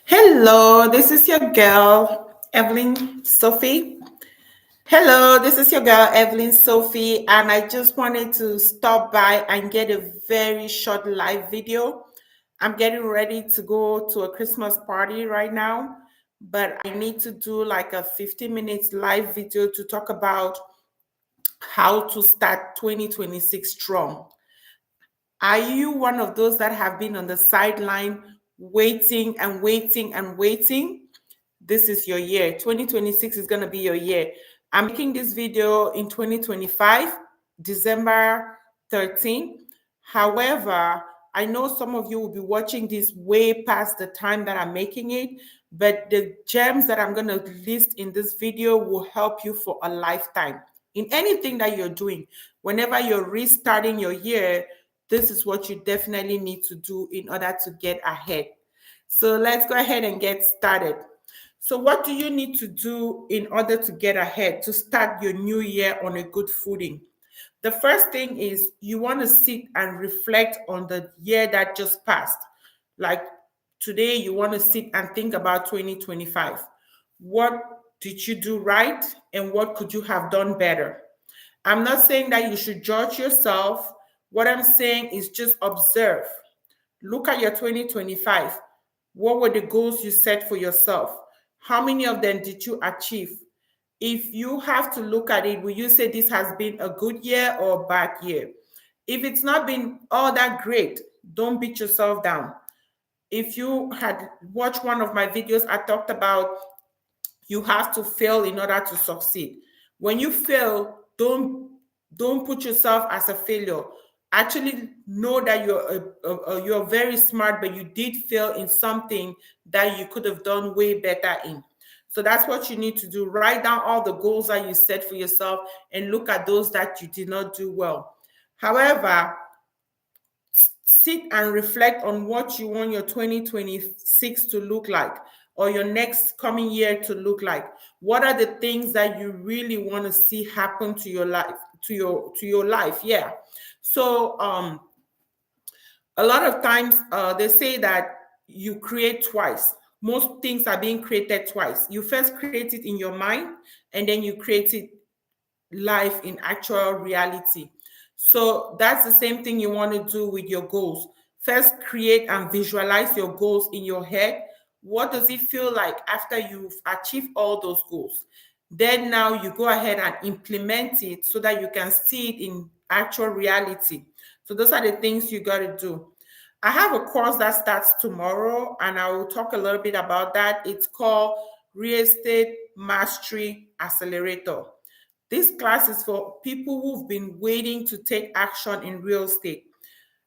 Hello, this is your girl, Evelyn Sophie. Hello, this is your girl, Evelyn Sophie, and I just wanted to stop by and get a very short live video. I'm getting ready to go to a Christmas party right now, but I need to do like a 15 minutes live video to talk about how to start 2026 strong. Are you one of those that have been on the sideline waiting and waiting and waiting? This is your year. 2026 is going to be your year. I'm making this video in 2025, December 13. However, I know some of you will be watching this way past the time that I'm making it, but the gems that I'm going to list in this video will help you for a lifetime. In anything that you're doing, whenever you're restarting your year, this is what you definitely need to do in order to get ahead. So let's go ahead and get started. So, what do you need to do in order to get ahead, to start your new year on a good footing? The first thing is you want to sit and reflect on the year that just passed. Like today, you want to sit and think about 2025. What did you do right and what could you have done better? I'm not saying that you should judge yourself. What I'm saying is just observe. Look at your 2025. What were the goals you set for yourself? How many of them did you achieve? If you have to look at it, will you say this has been a good year or a bad year? If it's not been all that great, don't beat yourself down. If you had watched one of my videos, I talked about you have to fail in order to succeed. When you fail, don't put yourself as a failure. Actually know that you're very smart, but you did fail in something that you could have done way better in. So that's what you need to do. Write down all the goals that you set for yourself and look at those that you did not do well. However, sit and reflect on what you want your 2026 to look like or your next coming year to look like. What are the things that you really want to see happen to your life, to your life? Yeah. So a lot of times they say that you create twice. Most things are being created twice. You first create it in your mind and then you create it life in actual reality. So that's the same thing you want to do with your goals. First, create and visualize your goals in your head. What does it feel like after you've achieved all those goals? Then now you go ahead and implement it so that you can see it in actual reality. So those are the things you got to do. I have a course that starts tomorrow and I will talk a little bit about that. It's called Real Estate Mastery Accelerator. This class is for people who've been waiting to take action in real estate.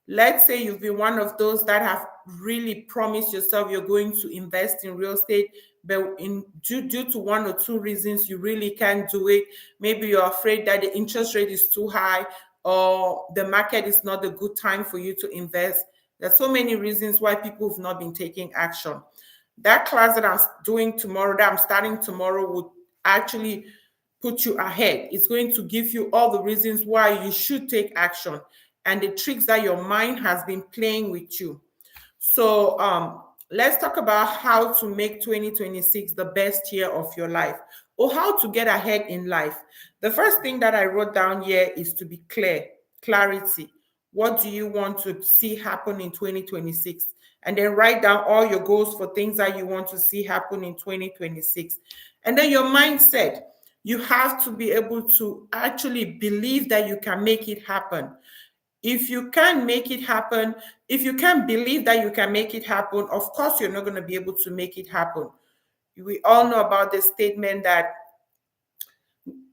Let's say you've been one of those that have really promised yourself you're going to invest in real estate, but due to one or two reasons, you really can't do it. Maybe you're afraid that the interest rate is too high or the market is not a good time for you to invest. There's so many reasons why people have not been taking action. That class that I'm doing tomorrow, that I'm starting tomorrow, would actually put you ahead. It's going to give you all the reasons why you should take action and the tricks that your mind has been playing with you. So let's talk about how to make 2026 the best year of your life or how to get ahead in life. The first thing that I wrote down here is to be clear, clarity. What do you want to see happen in 2026? And then write down all your goals for things that you want to see happen in 2026. And then your mindset. You have to be able to actually believe that you can make it happen. If you can't make it happen, if you can't believe that you can make it happen, of course, you're not going to be able to make it happen. We all know about the statement that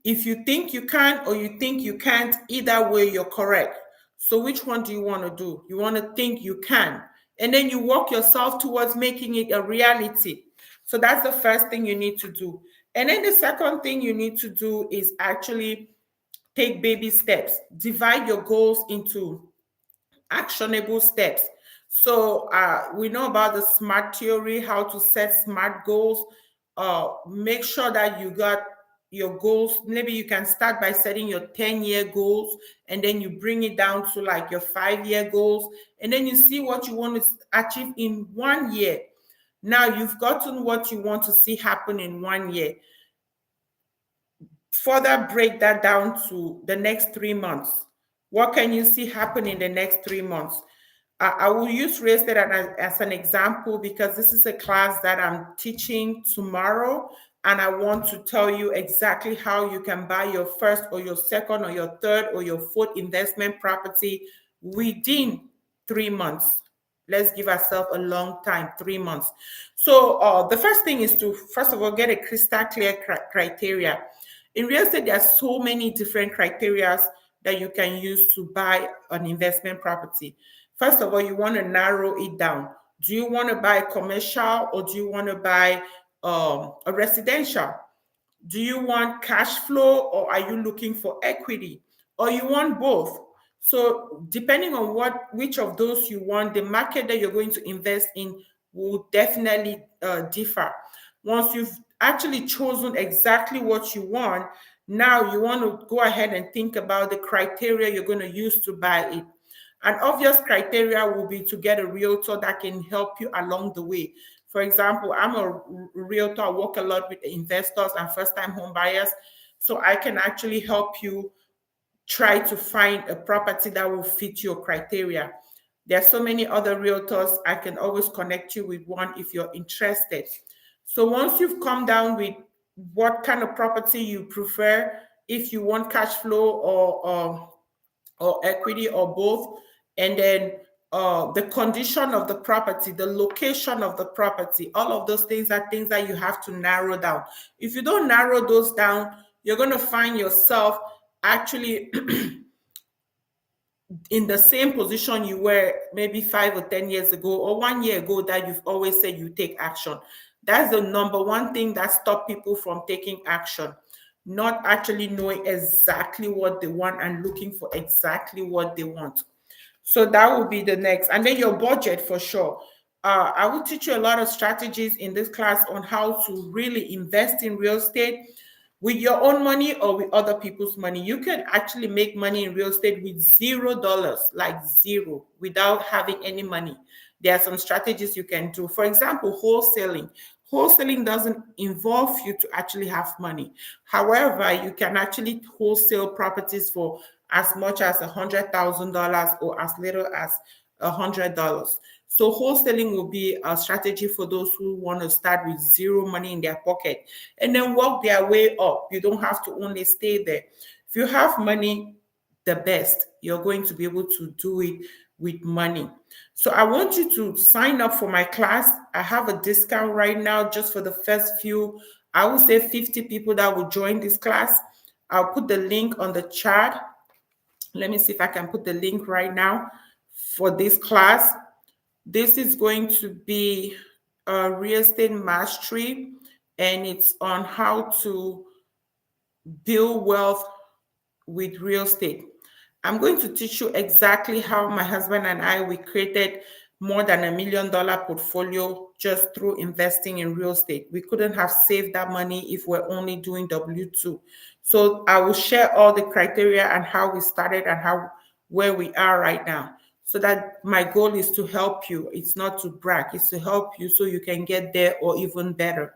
if you think you can or you think you can't, either way, you're correct. So, which one do you want to do? You want to think you can, and then you walk yourself towards making it a reality. So, that's the first thing you need to do. And then the second thing you need to do is actually take baby steps. Divide your goals into actionable steps. So we know about the SMART theory, how to set SMART goals. Make sure that you got your goals. Maybe you can start by setting your 10-year goals and then you bring it down to like your 5-year goals. And then you see what you want to achieve in 1 year. Now you've gotten what you want to see happen in 1 year. Further break that down to the next 3 months. What can you see happen in the next 3 months? I will use real estate as an example because this is a class that I'm teaching tomorrow, and I want to tell you exactly how you can buy your first or your second or your third or your fourth investment property within 3 months. Let's give ourselves a long time, 3 months. So the first thing is to, first of all, get a crystal clear criteria. In real estate, there are so many different criteria that you can use to buy an investment property. First of all, you want to narrow it down. Do you want to buy commercial or do you want to buy a residential? Do you want cash flow or are you looking for equity? Or you want both? So depending on which of those you want, the market that you're going to invest in will definitely differ. Once you've actually chosen exactly what you want, now you want to go ahead and think about the criteria you're going to use to buy it. An obvious criteria will be to get a realtor that can help you along the way. For example, I'm a realtor. I work a lot with investors and first-time home buyers, so I can actually help you try to find a property that will fit your criteria. There are so many other realtors. I can always connect you with one if you're interested. So once you've come down with what kind of property you prefer, if you want cash flow or equity or both, and then the condition of the property, the location of the property, all of those things are things that you have to narrow down. If you don't narrow those down, you're going to find yourself actually in the same position you were maybe 5 or 10 years ago or 1 year ago, that you've always said you take action. That's the number one thing that stops people from taking action. Not actually knowing exactly what they want and looking for exactly what they want. So that will be the next. And then your budget for sure. I will teach you a lot of strategies in this class on how to really invest in real estate with your own money or with other people's money. You can actually make money in real estate with $0, like zero, without having any money. There are some strategies you can do. For example, wholesaling. Wholesaling doesn't involve you to actually have money. However, you can actually wholesale properties for as much as $100,000 or as little as $100. So wholesaling will be a strategy for those who want to start with zero money in their pocket and then work their way up. You don't have to only stay there. If you have money, the best. You're going to be able to do it with money. So I want you to sign up for my class. I have a discount right now just for the first few, I would say 50 people that will join this class. I'll put the link on the chat. Let me see if I can put the link right now for this class. This is going to be a real estate mastery, and it's on how to build wealth with real estate. I'm going to teach you exactly how my husband and I, we created more than $1 million portfolio just through investing in real estate. We couldn't have saved that money if we're only doing W-2. So I will share all the criteria and how we started and where we are right now. So that my goal is to help you. It's not to brag, it's to help you so you can get there or even better.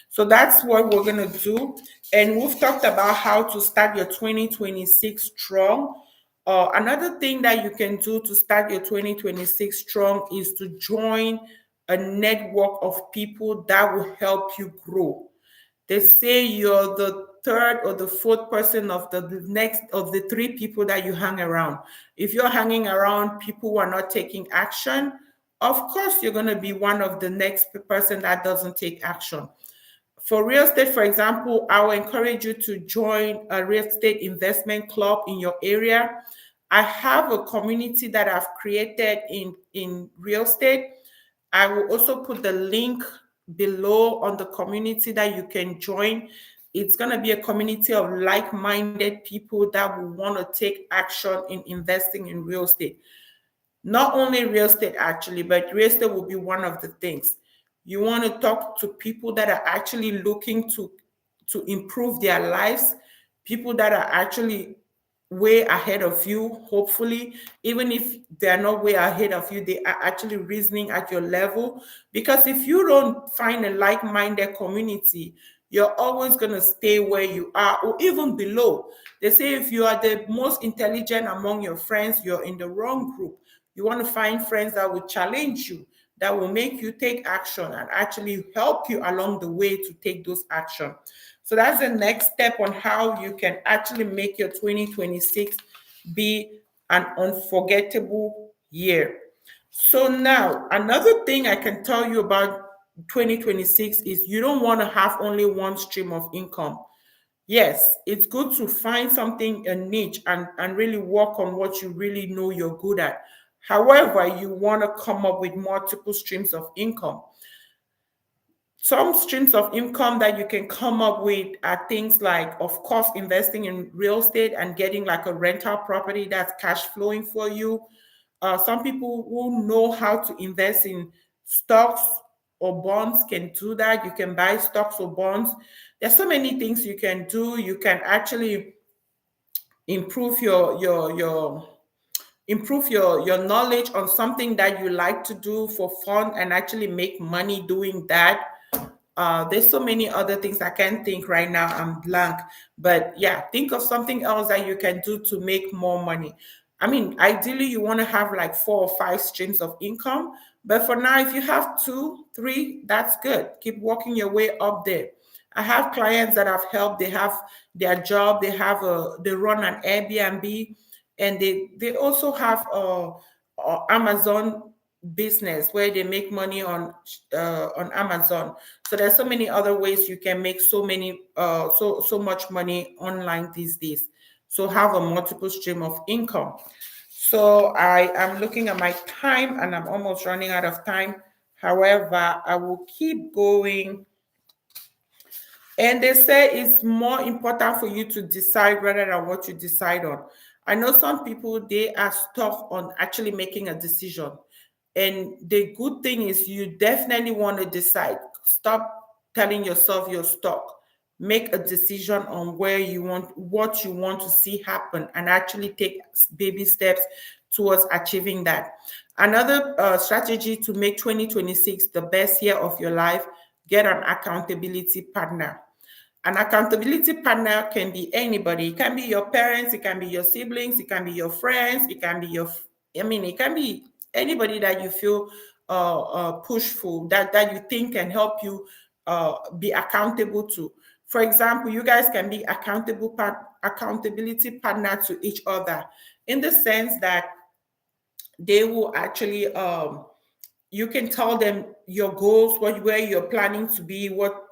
So that's what we're going to do. And we've talked about how to start your 2026 strong. Another thing that you can do to start your 2026 strong is to join a network of people that will help you grow. They say you're the third or the fourth person of the next of the three people that you hang around. If you're hanging around people who are not taking action, of course you're going to be one of the next person that doesn't take action. For real estate, for example, I will encourage you to join a real estate investment club in your area. I have a community that I've created in real estate. I will also put the link below on the community that you can join. It's going to be a community of like-minded people that will want to take action in investing in real estate. Not only real estate, actually, but real estate will be one of the things. You want to talk to people that are actually looking to improve their lives, people that are actually way ahead of you. Hopefully, even if they're not way ahead of you, they are actually reasoning at your level. Because if you don't find a like-minded community, you're always going to stay where you are or even below. They say if you are the most intelligent among your friends, you're in the wrong group. You want to find friends that will challenge you, that will make you take action and actually help you along the way to take those action. So that's the next step on how you can actually make your 2026 be an unforgettable year. So now, another thing I can tell you about 2026 is you don't want to have only one stream of income. Yes, it's good to find something, a niche, and really work on what you really know you're good at. However, you want to come up with multiple streams of income. Some streams of income that you can come up with are things like, of course, investing in real estate and getting like a rental property that's cash flowing for you. Some people who know how to invest in stocks or bonds can do that. You can buy stocks or bonds. There's so many things you can do. You can actually improve your knowledge on something that you like to do for fun and actually make money doing that. There's so many other things I can't think right now. I'm blank. But yeah, think of something else that you can do to make more money. I mean, ideally, you want to have like 4 or 5 streams of income. But for now, if you have 2, 3, that's good. Keep working your way up there. I have clients that I've helped. They have their job. They run an Airbnb, and they also have a Amazon business where they make money on Amazon. So there's so many other ways you can make so much money online these days. So have a multiple stream of income. So I am looking at my time and I'm almost running out of time. However, I will keep going. And they say it's more important for you to decide rather than what you decide on. I know some people, they are stuck on actually making a decision. And the good thing is you definitely want to decide. Stop telling yourself you're stuck. Make a decision on what you want to see happen, and actually take baby steps towards achieving that. Another strategy to make 2026 the best year of your life: get an accountability partner. An accountability partner can be anybody. It can be your parents, it can be your siblings, it can be your friends, it can be it can be anybody that you feel pushful, that you think can help you be accountable to. For example, you guys can be accountability partner to each other, in the sense that they will actually you can tell them your goals, where you're planning to be, what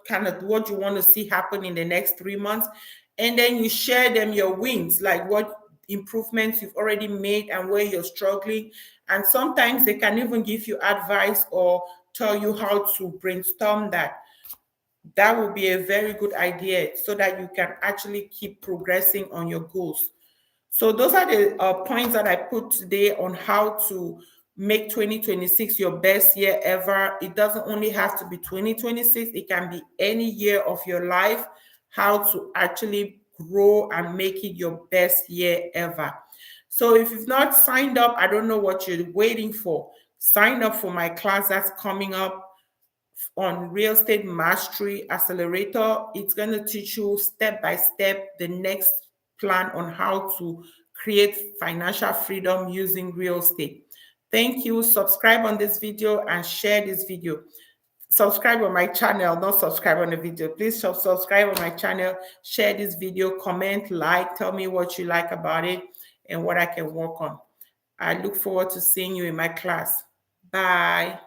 you want to see happen in the next 3 months, and then you share them your wins, like what improvements you've already made and where you're struggling. And sometimes they can even give you advice or tell you how to brainstorm that. That would be a very good idea so that you can actually keep progressing on your goals. So those are the points that I put today on how to make 2026 your best year ever. It doesn't only have to be 2026, it can be any year of your life. How to actually grow and make it your best year ever. So if you've not signed up, I don't know what you're waiting for. Sign up for my class that's coming up on Real Estate Mastery Accelerator. It's going to teach you step by step the next plan on how to create financial freedom using real estate. Thank you. Subscribe on this video and share this video. Subscribe on my channel, not subscribe on the video. Please subscribe on my channel, share this video, comment, like, tell me what you like about it and what I can work on. I look forward to seeing you in my class. Bye.